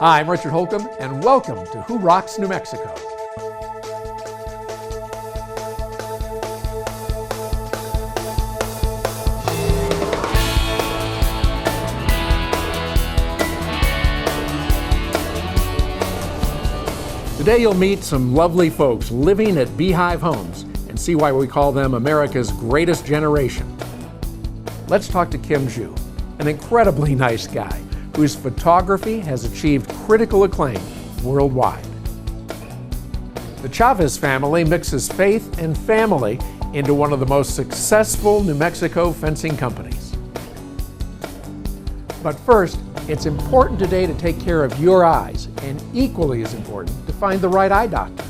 Hi, I'm Richard Holcomb, and welcome to Who Rocks New Mexico. Today you'll meet some lovely folks living at Beehive Homes and see why we call them America's greatest generation. Let's talk to Kim Zhu, an incredibly nice guy whose photography has achieved critical acclaim worldwide. The Chavez family mixes faith and family into one of the most successful New Mexico fencing companies. But first, it's important today to take care of your eyes, and equally as important, to find the right eye doctor.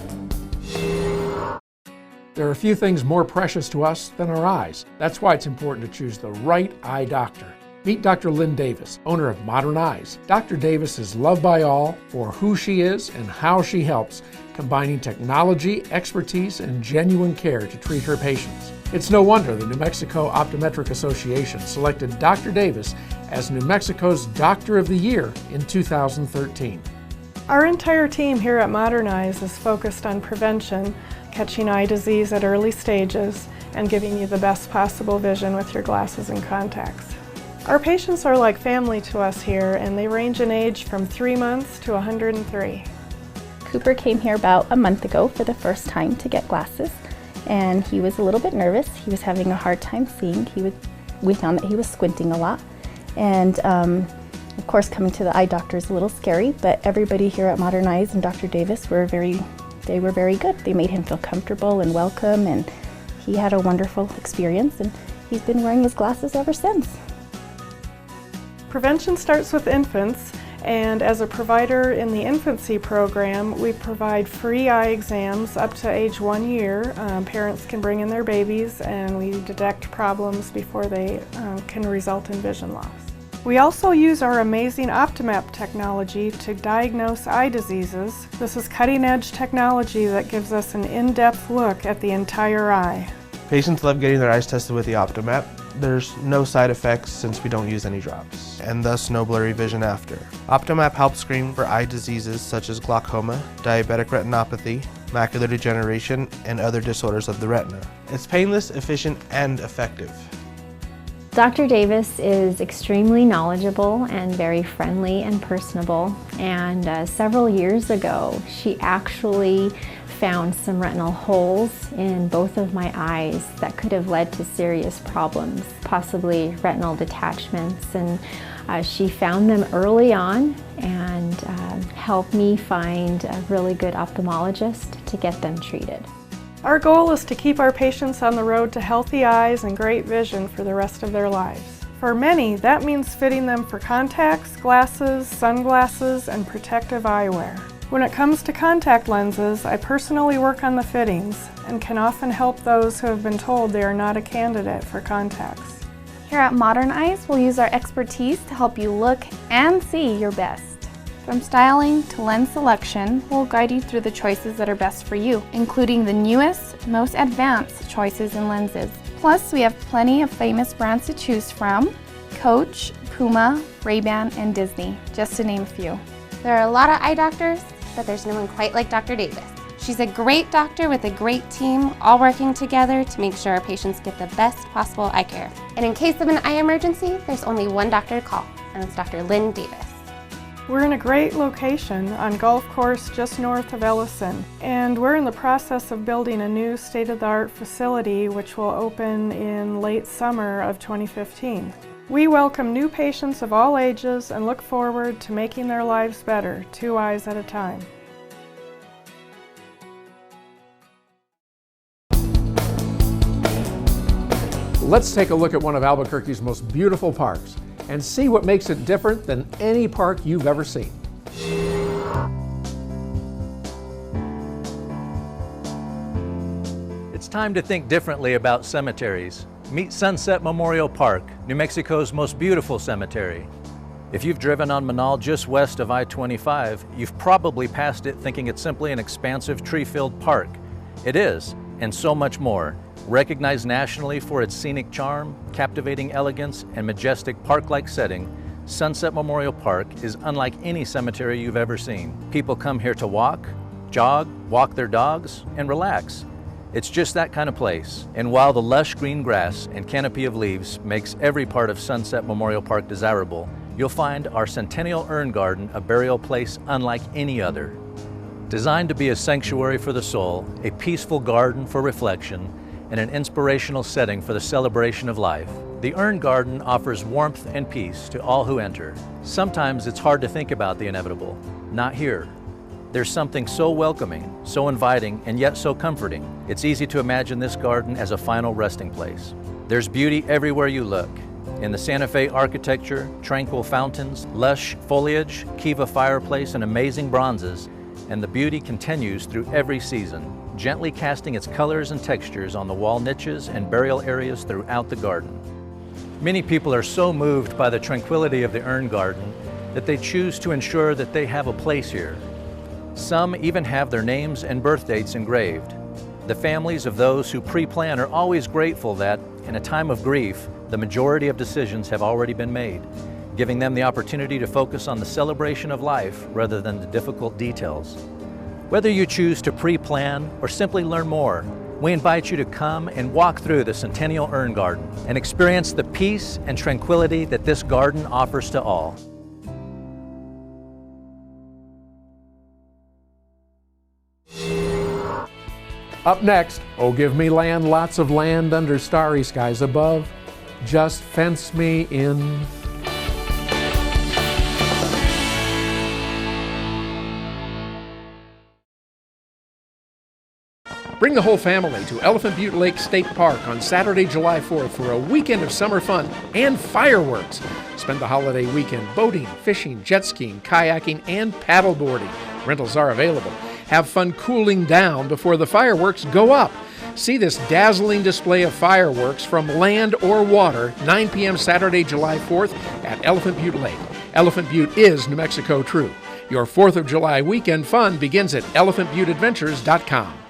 There are a few things more precious to us than our eyes. That's why it's important to choose the right eye doctor. Meet Dr. Lynn Davis, owner of Modern Eyes. Dr. Davis is loved by all for who she is and how she helps, combining technology, expertise, and genuine care to treat her patients. It's no wonder the New Mexico Optometric Association selected Dr. Davis as New Mexico's Doctor of the Year in 2013. Our entire team here at Modern Eyes is focused on prevention, catching eye disease at early stages, and giving you the best possible vision with your glasses and contacts. Our patients are like family to us here, and they range in age from 3 months to 103. Cooper came here about a month ago for the first time to get glasses, and he was a little bit nervous. He was having a hard time seeing. We found that he was squinting a lot, and of course coming to the eye doctor is a little scary, but everybody here at Modern Eyes and Dr. Davis were very good. They made him feel comfortable and welcome, and he had a wonderful experience, and he's been wearing his glasses ever since. Prevention starts with infants, and as a provider in the infancy program, we provide free eye exams up to age 1 year. Parents can bring in their babies, and we detect problems before they can result in vision loss. We also use our amazing OptoMap technology to diagnose eye diseases. This is cutting-edge technology that gives us an in-depth look at the entire eye. Patients love getting their eyes tested with the OptoMap. There's no side effects since we don't use any drops, and thus no blurry vision after. OptoMap helps screen for eye diseases such as glaucoma, diabetic retinopathy, macular degeneration, and other disorders of the retina. It's painless, efficient, and effective. Dr. Davis is extremely knowledgeable and very friendly and personable, and several years ago she actually found some retinal holes in both of my eyes that could have led to serious problems, possibly retinal detachments, and she found them early on and helped me find a really good ophthalmologist to get them treated. Our goal is to keep our patients on the road to healthy eyes and great vision for the rest of their lives. For many, that means fitting them for contacts, glasses, sunglasses, and protective eyewear. When it comes to contact lenses, I personally work on the fittings and can often help those who have been told they are not a candidate for contacts. Here at Modern Eyes, we'll use our expertise to help you look and see your best. From styling to lens selection, we'll guide you through the choices that are best for you, including the newest, most advanced choices in lenses. Plus, we have plenty of famous brands to choose from: Coach, Puma, Ray-Ban, and Disney, just to name a few. There are a lot of eye doctors, but there's no one quite like Dr. Davis. She's a great doctor with a great team, all working together to make sure our patients get the best possible eye care. And in case of an eye emergency, there's only one doctor to call, and it's Dr. Lynn Davis. We're in a great location on Golf Course just north of Ellison, and we're in the process of building a new state-of-the-art facility which will open in late summer of 2015. We welcome new patients of all ages and look forward to making their lives better, 2 eyes at a time. Let's take a look at one of Albuquerque's most beautiful parks and see what makes it different than any park you've ever seen. It's time to think differently about cemeteries. Meet Sunset Memorial Park, New Mexico's most beautiful cemetery. If you've driven on Manal just west of I-25, you've probably passed it thinking it's simply an expansive tree-filled park. It is, and so much more. Recognized nationally for its scenic charm, captivating elegance, and majestic park-like setting, Sunset Memorial Park is unlike any cemetery you've ever seen. People come here to walk, jog, walk their dogs, and relax. It's just that kind of place. And while the lush green grass and canopy of leaves makes every part of Sunset Memorial Park desirable, you'll find our Centennial Urn Garden a burial place unlike any other. Designed to be a sanctuary for the soul, a peaceful garden for reflection, and an inspirational setting for the celebration of life, the Urn Garden offers warmth and peace to all who enter. Sometimes it's hard to think about the inevitable. Not here. There's something so welcoming, so inviting, and yet so comforting. It's easy to imagine this garden as a final resting place. There's beauty everywhere you look. In the Santa Fe architecture, tranquil fountains, lush foliage, Kiva fireplace, and amazing bronzes, and the beauty continues through every season, gently casting its colors and textures on the wall niches and burial areas throughout the garden. Many people are so moved by the tranquility of the Urn Garden that they choose to ensure that they have a place here. Some even have their names and birth dates engraved. The families of those who pre-plan are always grateful that, in a time of grief, the majority of decisions have already been made, giving them the opportunity to focus on the celebration of life rather than the difficult details. Whether you choose to pre-plan or simply learn more, we invite you to come and walk through the Centennial Urn Garden and experience the peace and tranquility that this garden offers to all. Up next, oh give me land, lots of land under starry skies above. Just fence me in. Bring the whole family to Elephant Butte Lake State Park on Saturday, July 4th for a weekend of summer fun and fireworks. Spend the holiday weekend boating, fishing, jet skiing, kayaking, and paddleboarding. Rentals are available. Have fun cooling down before the fireworks go up. See this dazzling display of fireworks from land or water, 9 p.m. Saturday, July 4th at Elephant Butte Lake. Elephant Butte is New Mexico true. Your 4th of July weekend fun begins at elephantbutteadventures.com.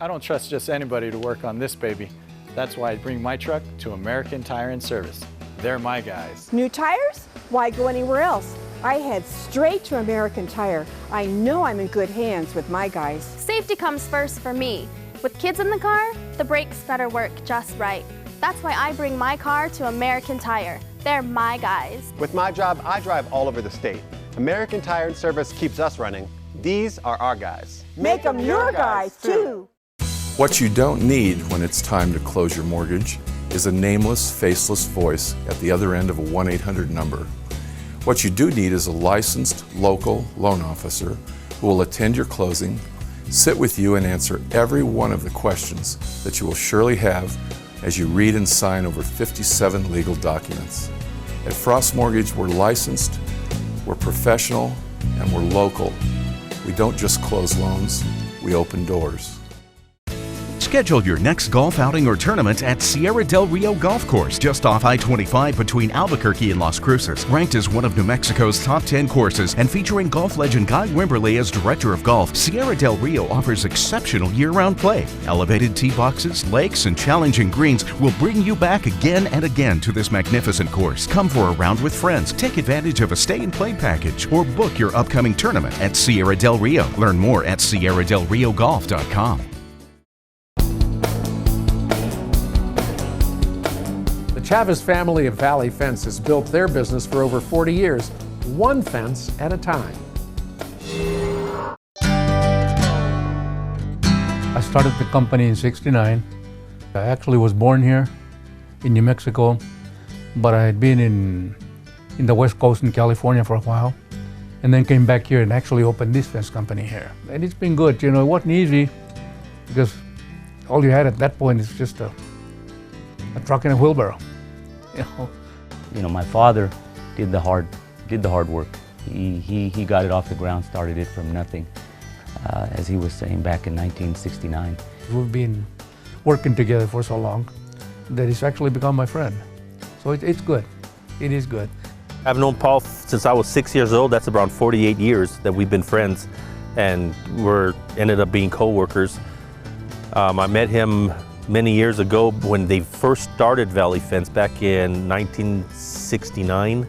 I don't trust just anybody to work on this baby. That's why I bring my truck to American Tire and Service. They're my guys. New tires? Why go anywhere else? I head straight to American Tire. I know I'm in good hands with my guys. Safety comes first for me. With kids in the car, the brakes better work just right. That's why I bring my car to American Tire. They're my guys. With my job, I drive all over the state. American Tire and Service keeps us running. These are our guys. Make them your guys, too. What you don't need when it's time to close your mortgage is a nameless, faceless voice at the other end of a 1-800 number. What you do need is a licensed local loan officer who will attend your closing, sit with you and answer every one of the questions that you will surely have as you read and sign over 57 legal documents. At Frost Mortgage, we're licensed, we're professional, and we're local. We don't just close loans, we open doors. Schedule your next golf outing or tournament at Sierra Del Rio Golf Course, just off I-25 between Albuquerque and Las Cruces. Ranked as one of New Mexico's top 10 courses and featuring golf legend Guy Wimberly as director of golf, Sierra Del Rio offers exceptional year-round play. Elevated tee boxes, lakes, and challenging greens will bring you back again and again to this magnificent course. Come for a round with friends, take advantage of a stay-and-play package, or book your upcoming tournament at Sierra Del Rio. Learn more at sierradelriogolf.com. The Chavez family of Valley Fence has built their business for over 40 years, one fence at a time. I started the company in '69. I actually was born here in New Mexico, but I had been in the West Coast in California for a while, and then came back here and actually opened this fence company here. And it's been good. You know, it wasn't easy because all you had at that point is just a truck and a wheelbarrow. You know, my father did the hard work. He got it off the ground, started it from nothing, as he was saying back in 1969. We've been working together for so long that he's actually become my friend. So it's good. It is good. I've known Paul since I was 6 years old. That's around 48 years that we've been friends, and ended up being co-workers. I met him many years ago when they first started Valley Fence back in 1969,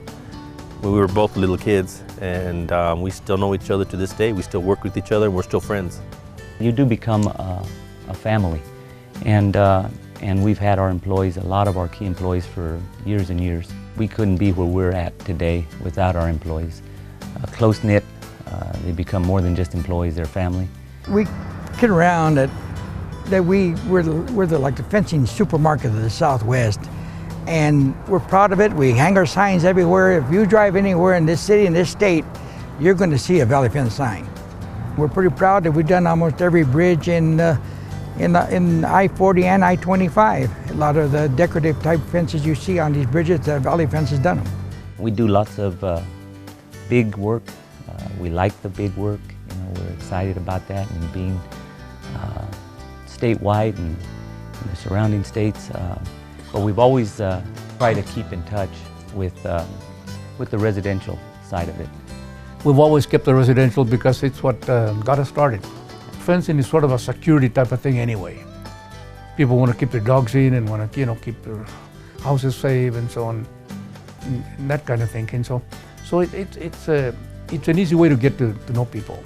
when we were both little kids, and we still know each other to this day. We still work with each other, and we're still friends. You do become a family, and we've had our employees, a lot of our key employees, for years and years. We couldn't be where we're at today without our employees. Close-knit, they become more than just employees, they're family. We kid around that we're like the fencing supermarket of the Southwest, and we're proud of it. We hang our signs everywhere. If you drive anywhere in this city, in this state, you're going to see a Valley Fence sign. We're pretty proud that we've done almost every bridge in I-40 and I-25. A lot of the decorative type fences you see on these bridges, Valley Fence has done them. We do lots of big work. We like the big work. You know, we're excited about that, and being statewide and in the surrounding states. But we've always tried to keep in touch with the residential side of it. We've always kept the residential because it's what got us started. Fencing is sort of a security type of thing anyway. People want to keep their dogs in and want to, keep their houses safe and so on, and that kind of thing. And so it's an easy way to get to know people.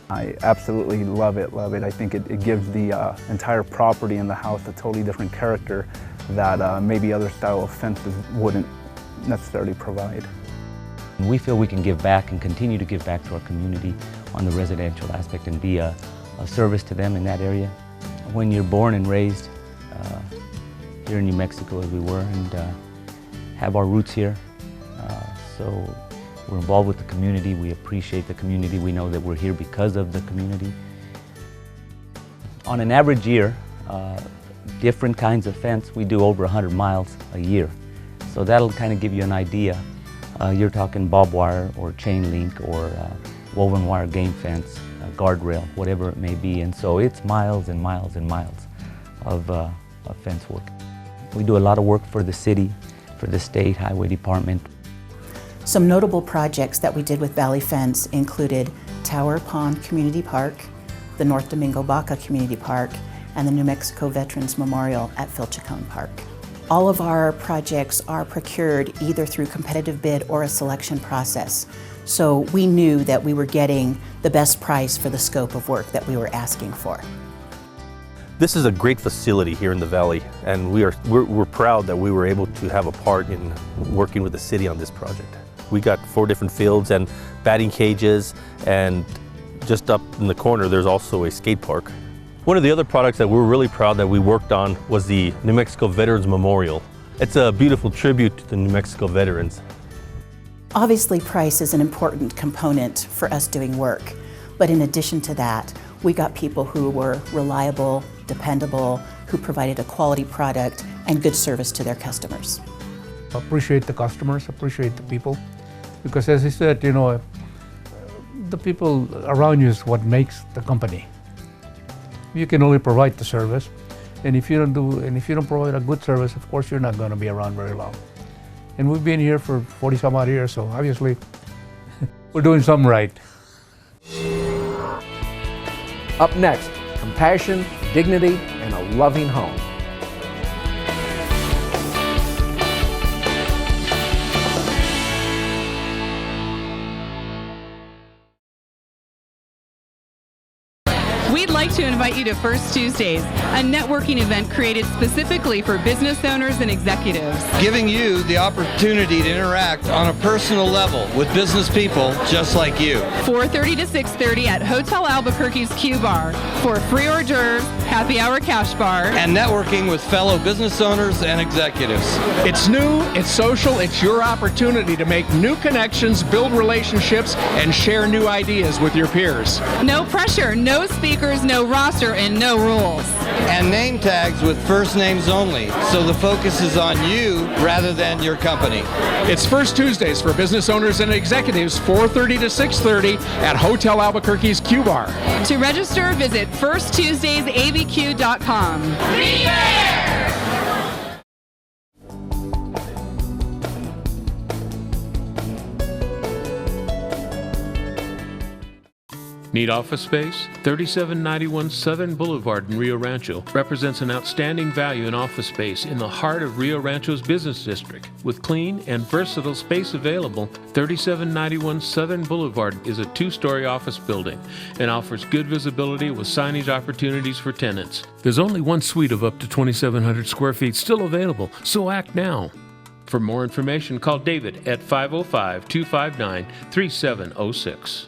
I absolutely love it. I think it gives the entire property and the house a totally different character that maybe other style of fences wouldn't necessarily provide. We feel we can give back and continue to give back to our community on the residential aspect and be a service to them in that area. When you're born and raised here in New Mexico, as we were, and have our roots here, so we're involved with the community. We appreciate the community. We know that we're here because of the community. On an average year, different kinds of fence, we do over 100 miles a year. So that'll kind of give you an idea. You're talking barbed wire or chain link or woven wire game fence, guardrail, whatever it may be. And so it's miles and miles and miles of fence work. We do a lot of work for the city, for the state highway department. Some notable projects that we did with Valley Fence included Tower Pond Community Park, the North Domingo Baca Community Park, and the New Mexico Veterans Memorial at Filchacone Park. All of our projects are procured either through competitive bid or a selection process. So we knew that we were getting the best price for the scope of work that we were asking for. This is a great facility here in the Valley, and we're proud that we were able to have a part in working with the city on this project. We got 4 different fields and batting cages, and just up in the corner there's also a skate park. One of the other products that we're really proud that we worked on was the New Mexico Veterans Memorial. It's a beautiful tribute to the New Mexico veterans. Obviously, price is an important component for us doing work, but in addition to that, we got people who were reliable, dependable, who provided a quality product and good service to their customers. Appreciate the customers, appreciate the people, because as I said, the people around you is what makes the company. You can only provide the service, and if you don't provide a good service, of course you're not going to be around very long. And we've been here for 40 some odd years, so obviously we're doing something right. Up next, compassion, dignity, and a loving home. We'd like to invite you to First Tuesdays, a networking event created specifically for business owners and executives. Giving you the opportunity to interact on a personal level with business people just like you. 4:30 to 6:30 at Hotel Albuquerque's Q Bar for free hors d'oeuvres, happy hour cash bar, and networking with fellow business owners and executives. It's new, it's social, it's your opportunity to make new connections, build relationships, and share new ideas with your peers. No pressure, no speakers, no roster, and no rules. And name tags with first names only, so the focus is on you rather than your company. It's First Tuesdays for business owners and executives, 4:30 to 6:30 at Hotel Albuquerque's Q Bar. To register, visit firsttuesdaysabq.com. Be there! Need office space? 3791 Southern Boulevard in Rio Rancho represents an outstanding value in office space in the heart of Rio Rancho's business district. With clean and versatile space available, 3791 Southern Boulevard is a 2-story office building and offers good visibility with signage opportunities for tenants. There's only one suite of up to 2,700 square feet still available, so act now. For more information, call David at 505-259-3706.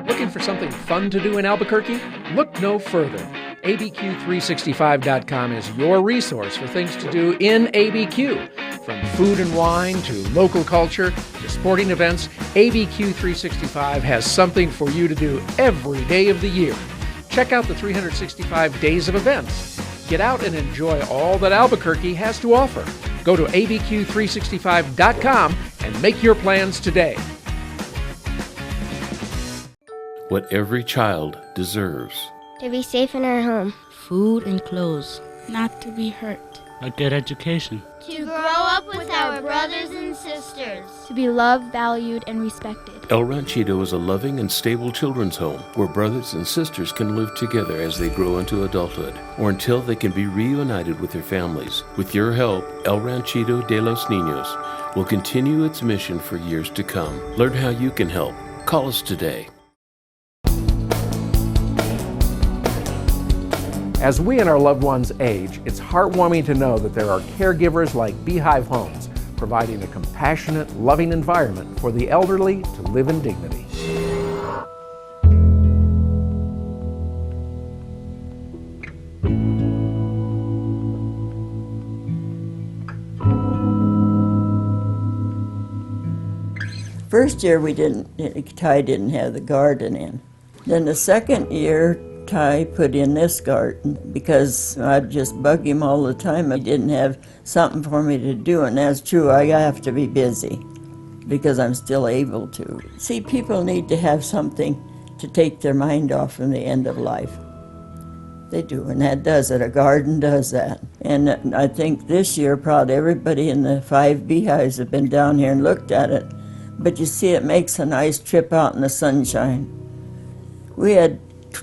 Looking for something fun to do in Albuquerque? Look no further. ABQ365.com is your resource for things to do in ABQ. From food and wine to local culture to sporting events, ABQ365 has something for you to do every day of the year. Check out the 365 days of events. Get out and enjoy all that Albuquerque has to offer. Go to abq365.com and make your plans today. What every child deserves. To be safe in our home. Food and clothes. Not to be hurt. A good education. To grow up with our brothers and sisters. To be loved, valued, and respected. El Ranchito is a loving and stable children's home where brothers and sisters can live together as they grow into adulthood or until they can be reunited with their families. With your help, El Ranchito de los Niños will continue its mission for years to come. Learn how you can help. Call us today. As we and our loved ones age, it's heartwarming to know that there are caregivers like Beehive Homes, providing a compassionate, loving environment for the elderly to live in dignity. First year Ty didn't have the garden in. Then the second year, Ty put in this garden because I'd just bug him all the time. He didn't have something for me to do, and that's true. I have to be busy because I'm still able to. See, people need to have something to take their mind off from the end of life. They do, and that does it. A garden does that. And I think this year probably everybody in the 5 beehives have been down here and looked at it. But you see, it makes a nice trip out in the sunshine. We had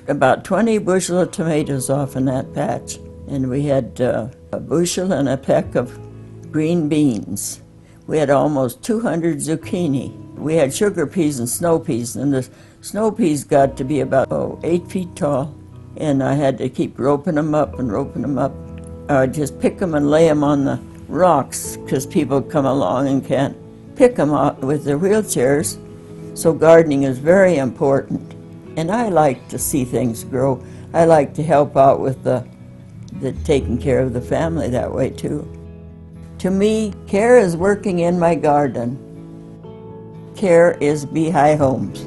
about 20 bushel of tomatoes off in that patch, and we had a bushel and a peck of green beans. We had almost 200 zucchini. We had sugar peas and snow peas, and the snow peas got to be about 8 feet tall, and I had to keep roping them up and roping them up. I'd just pick them and lay them on the rocks because people come along and can't pick them out with their wheelchairs. So gardening is very important. And I like to see things grow. I like to help out with the taking care of the family that way too. To me, care is working in my garden. Care is Beehive Homes.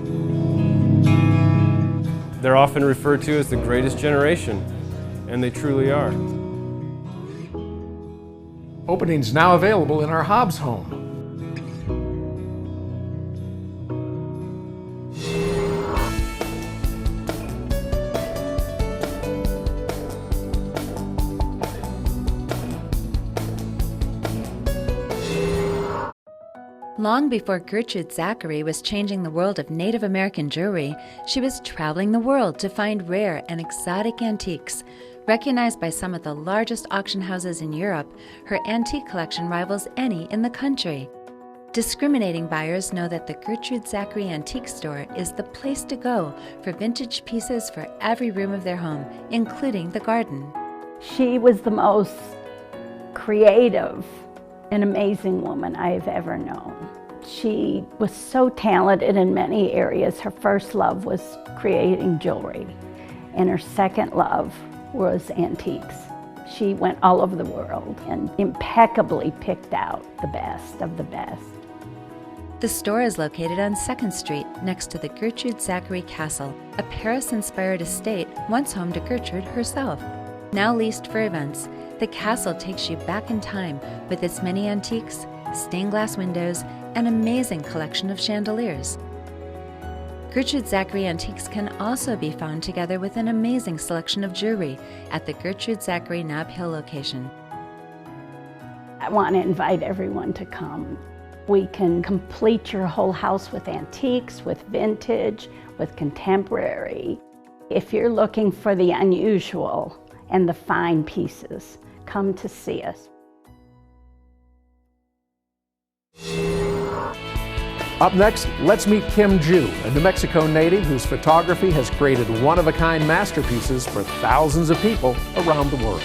They're often referred to as the greatest generation, and they truly are. Openings now available in our Hobbs home. Long before Gertrude Zachary was changing the world of Native American jewelry, she was traveling the world to find rare and exotic antiques. Recognized by some of the largest auction houses in Europe, her antique collection rivals any in the country. Discriminating buyers know that the Gertrude Zachary Antique Store is the place to go for vintage pieces for every room of their home, including the garden. She was the most creative and amazing woman I have ever known. She was so talented in many areas. Her first love was creating jewelry, and her second love was antiques. She went all over the world and impeccably picked out the best of the best. The store is located on 2nd Street next to the Gertrude Zachary Castle, a Paris-inspired estate once home to Gertrude herself. Now leased for events, the castle takes you back in time with its many antiques, stained glass windows, and amazing collection of chandeliers. Gertrude Zachary Antiques can also be found together with an amazing selection of jewelry at the Gertrude Zachary Nob Hill location. I want to invite everyone to come. We can complete your whole house with antiques, with vintage, with contemporary. If you're looking for the unusual and the fine pieces, come to see us. Up next, let's meet Kim Ju, a New Mexico native whose photography has created one-of-a-kind masterpieces for thousands of people around the world.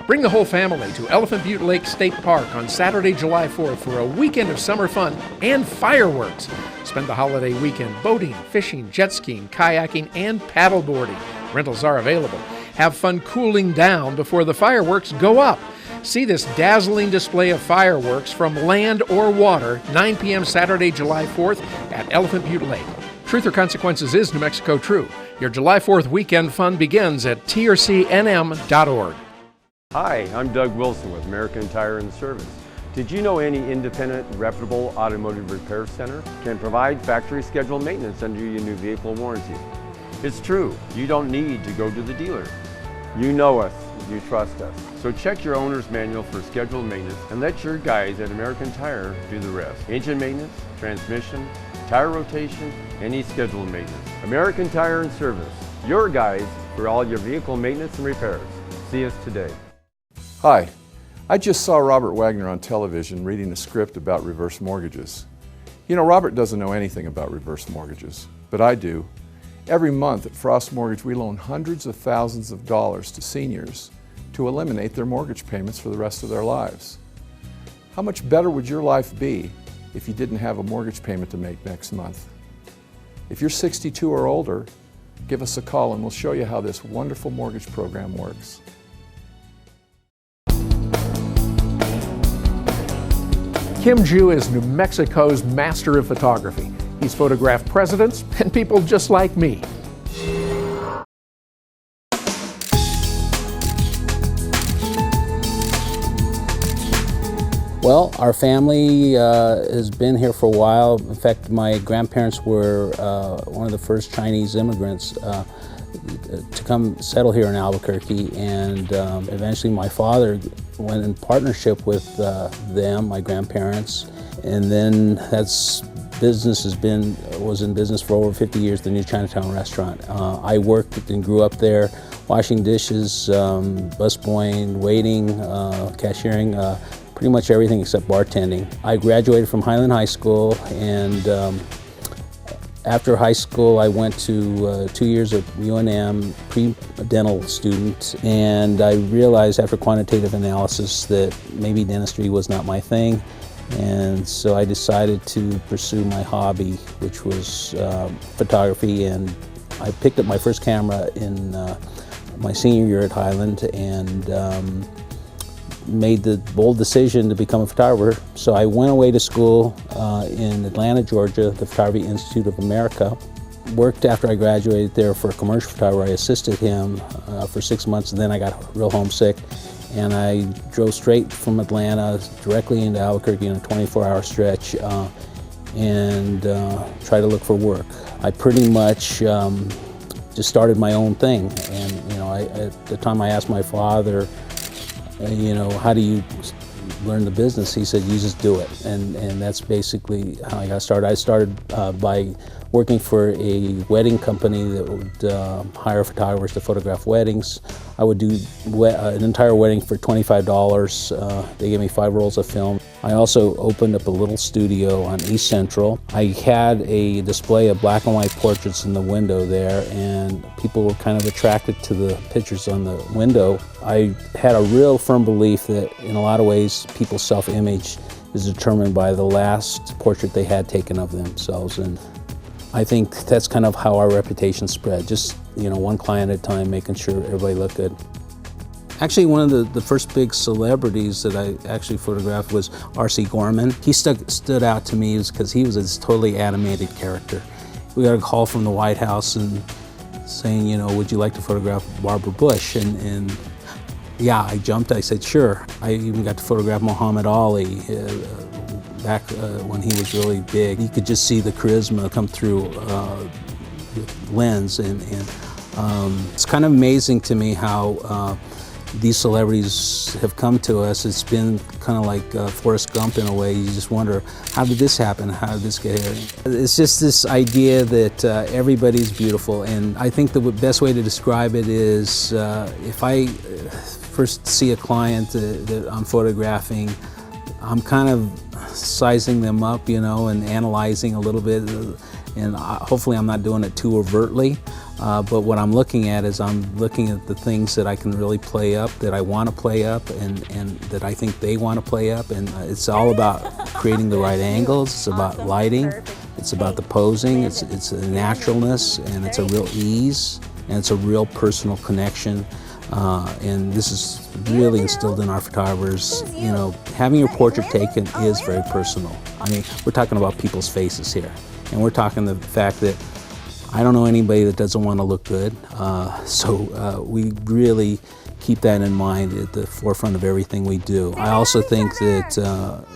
Bring the whole family to Elephant Butte Lake State Park on Saturday, July 4th for a weekend of summer fun and fireworks. Spend the holiday weekend boating, fishing, jet skiing, kayaking, and paddleboarding. Rentals are available. Have fun cooling down before the fireworks go up. See this dazzling display of fireworks from land or water, 9 p.m. Saturday, July 4th at Elephant Butte Lake. Truth or Consequences is New Mexico true. Your July 4th weekend fun begins at trcnm.org. Hi, I'm Doug Wilson with American Tire and Service. Did you know any independent, reputable automotive repair center can provide factory scheduled maintenance under your new vehicle warranty? It's true, you don't need to go to the dealer. You know us, you trust us. So check your owner's manual for scheduled maintenance and let your guys at American Tire do the rest. Engine maintenance, transmission, tire rotation, any scheduled maintenance. American Tire and Service, your guys for all your vehicle maintenance and repairs. See us today. Hi, I just saw Robert Wagner on television reading a script about reverse mortgages. You know, Robert doesn't know anything about reverse mortgages, but I do. Every month at Frost Mortgage, we loan hundreds of thousands of dollars to seniors to eliminate their mortgage payments for the rest of their lives. How much better would your life be if you didn't have a mortgage payment to make next month? If you're 62 or older, give us a call and we'll show you how this wonderful mortgage program works. Kim Ju is New Mexico's master of photography. He's photographed presidents and people just like me. Well, our family has been here for a while. In fact, my grandparents were one of the first Chinese immigrants to come settle here in Albuquerque, and eventually my father went in partnership with them, my grandparents, and then was in business for over 50 years, the New Chinatown restaurant. I worked and grew up there, washing dishes, busboying, waiting, cashiering, pretty much everything except bartending. I graduated from Highland High School, and after high school I went to 2 years of UNM, pre-dental student, and I realized after quantitative analysis that maybe dentistry was not my thing. And so I decided to pursue my hobby, which was photography, and I picked up my first camera in my senior year at Highland and made the bold decision to become a photographer. So I went away to school in Atlanta, Georgia, the Photography Institute of America. Worked after I graduated there for a commercial photographer. I assisted him for 6 months, and then I got real homesick. And I drove straight from Atlanta directly into Albuquerque in a 24-hour stretch and tried to look for work. I pretty much just started my own thing. And at the time I asked my father, how do you learn the business? He said, you just do it. And that's basically how I got started. I started by working for a wedding company that would hire photographers to photograph weddings. I would do an entire wedding for $25. They gave me 5 rolls of film. I also opened up a little studio on East Central. I had a display of black and white portraits in the window there, and people were kind of attracted to the pictures on the window. I had a real firm belief that in a lot of ways people's self-image is determined by the last portrait they had taken of themselves. And I think that's kind of how our reputation spread, just one client at a time, making sure everybody looked good. Actually, one of the first big celebrities that I actually photographed was R.C. Gorman. He stood out to me because he was this totally animated character. We got a call from the White House and saying, would you like to photograph Barbara Bush? And yeah, I jumped. I said, sure. I even got to photograph Muhammad Ali back when he was really big. You could just see the charisma come through the lens, and it's kind of amazing to me how these celebrities have come to us, it's been kind of like Forrest Gump in a way. You just wonder, how did this happen? How did this get here? It's just this idea that everybody's beautiful, and I think the best way to describe it is if I first see a client that I'm photographing, I'm kind of sizing them up, you know, and analyzing a little bit, and hopefully I'm not doing it too overtly. But what I'm looking at is I'm looking at the things that I can really play up, that I want to play up, and that I think they want to play up. And it's all about creating the right angles. It's about lighting. It's about the posing. It's a naturalness, and it's a real ease, and it's a real personal connection. And this is really instilled in our photographers. You know, having your portrait taken is very personal. I mean, we're talking about people's faces here, and we're talking the fact that I don't know anybody that doesn't want to look good, so we really keep that in mind at the forefront of everything we do. I also think that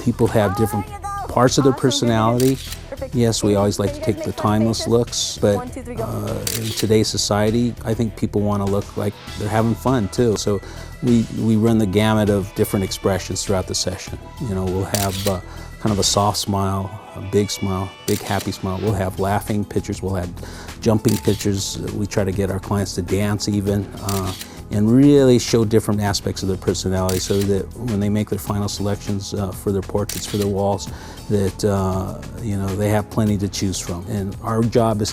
people have different parts of their personality. Yes, we always like to take the timeless looks, but in today's society, I think people want to look like they're having fun too. So we run the gamut of different expressions throughout the session. You know, we'll have kind of a soft smile, a big smile, big happy smile. We'll have laughing pictures, we'll have jumping pictures. We try to get our clients to dance even, and really show different aspects of their personality so that when they make their final selections for their portraits, for their walls, that you know, they have plenty to choose from. And our job as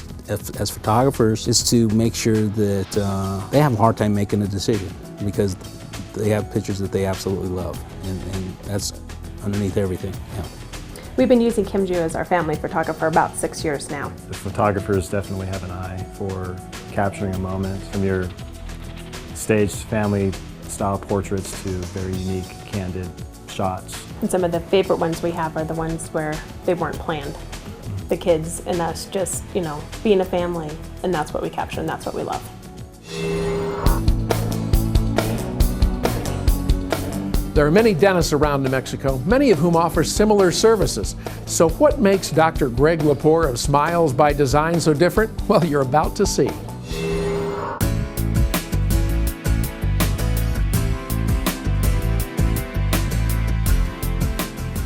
photographers is to make sure that they have a hard time making a decision, because they have pictures that they absolutely love, and that's underneath everything. Yeah. We've been using Kim Joo as our family photographer about 6 years now. The photographers definitely have an eye for capturing a moment, from your staged family style portraits to very unique, candid shots. And some of the favorite ones we have are the ones where they weren't planned. The kids and us just, you know, being a family, and that's what we capture and that's what we love. There are many dentists around New Mexico, many of whom offer similar services. So what makes Dr. Greg Lepore of Smiles by Design so different? Well, you're about to see.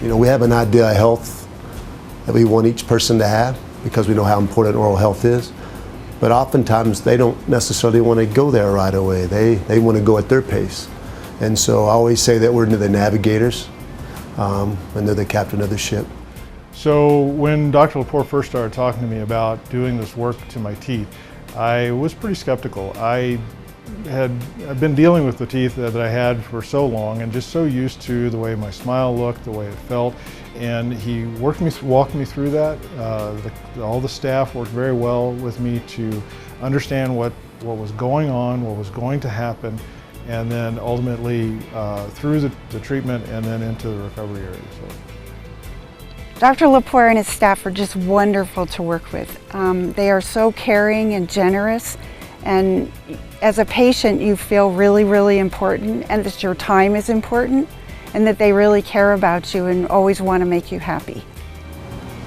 You know, we have an idea of health that we want each person to have because we know how important oral health is. But oftentimes they don't necessarily want to go there right away. They want to go at their pace. And so I always say that we're the navigators, and they're the captain of the ship. So when Dr. Lepore first started talking to me about doing this work to my teeth, I was pretty skeptical. I'd been dealing with the teeth that I had for so long and just so used to the way my smile looked, the way it felt. And he walked me through that. All the staff worked very well with me to understand what was going on, what was going to happen, and then ultimately through the treatment and then into the recovery area. So. Dr. Lepore and his staff are just wonderful to work with. They are so caring and generous, and as a patient you feel really, really important, and that your time is important, and that they really care about you and always want to make you happy.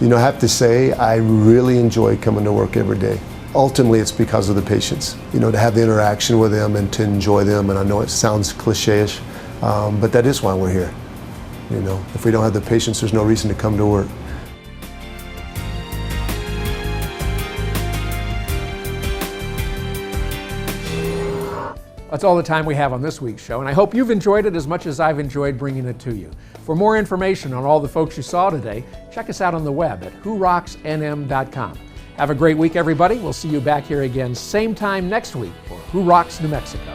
You know, I have to say I really enjoy coming to work every day. Ultimately, it's because of the patients, you know, to have the interaction with them and to enjoy them. And I know it sounds cliche-ish, but that is why we're here. You know, if we don't have the patients, there's no reason to come to work. That's all the time we have on this week's show, and I hope you've enjoyed it as much as I've enjoyed bringing it to you. For more information on all the folks you saw today, check us out on the web at whorocksnm.com. Have a great week, everybody. We'll see you back here again same time next week for Who Rocks New Mexico.